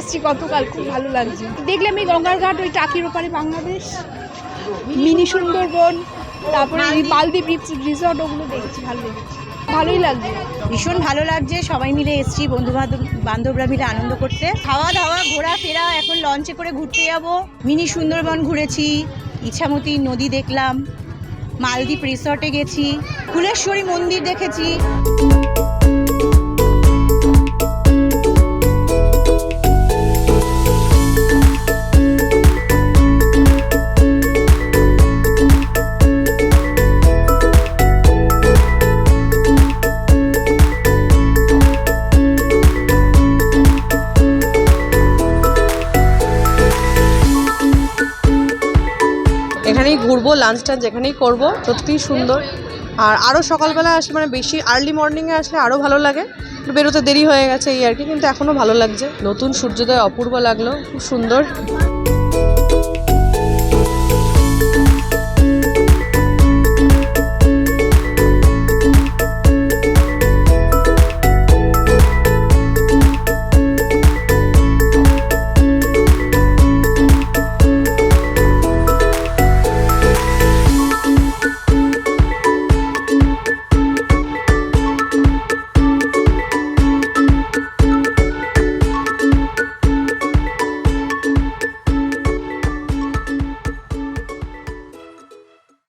এসেছি গতকাল, খুব ভালো লাগছে। দেখলাম এই গঙ্গার ঘাট, ওই টাকির ওপারে বাংলাদেশ, মিনি সুন্দরবন, তারপরে মালদ্বীপ রিসর্ট, ওগুলো দেখছি, ভালো লেগেছে, ভালোই লাগছে, ভীষণ ভালো লাগছে। সবাই মিলে এসেছি, বন্ধু বান্ধবরা মিলে আনন্দ করতে। খাওয়া দাওয়া ঘোরাফেরা, এখন লঞ্চে করে ঘুরতে যাব। মিনি সুন্দরবন ঘুরেছি, ইছামতি নদী দেখলাম, মালদ্বীপ রিসর্টে গেছি, ফুলেশ্বরী মন্দির দেখেছি। এখানেই ঘুরবো, লাঞ্চ টাঞ্চ এখানেই করবো, সত্যিই সুন্দর। আর আরও সকালবেলা আসলে মানে বেশি আর্লি মর্নিংয়ে আসলে আরও ভালো লাগে, বেরোতে দেরি হয়ে গেছে এই আর কি, কিন্তু এখনও ভালো লাগছে। নতুন সূর্যোদয় অপূর্ব লাগলো, খুব সুন্দর।